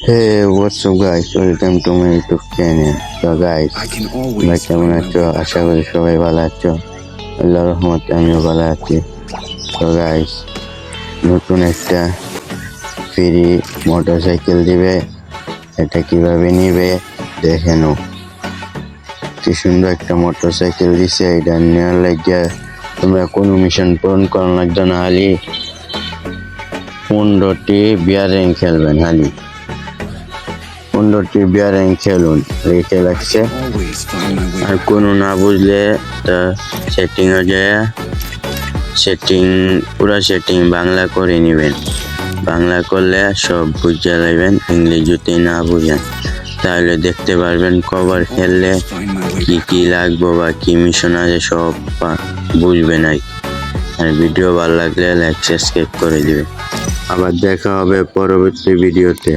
Hey, what's up guys? Welcome to my YouTube channel. So guys, তোমরা কেমন আছো? আশা করি সবাই ভালো আছো। আল্লাহর রহমতে আমিও ভালো আছি। তো গাইস, নতুন একটা ফ্রি মোটরসাইকেল দিবে। এটা কিভাবে নিবে দেখে নাও। কি সুন্দর একটা মোটরসাইকেল দিছে। এটা নেওয়ার লাগিয়া তোমরা কোনো মিশন পূরণ করার লাগবে না। খালি 15টি বিয়ারিং খেলবেন। খালি 15টি বিয়ারিং খেলুন রেখে লাগছে। আর কোনো না বুঝলে তা সেটিংয়ে যায় পুরো সেটিং বাংলা করে নেবেন। বাংলা করলে সব বুঝে যাবেন। ইংলিশ যদি না বুঝেন তাহলে দেখতে পারবেন কভার খেললে কি কি লাগবে বা কি মিশন আছে সব বুঝবেন। আর ভিডিও ভালো লাগলে লাইক সাবস্ক্রাইব করে দিবেন। আবার দেখা হবে পরবর্তী ভিডিওতে।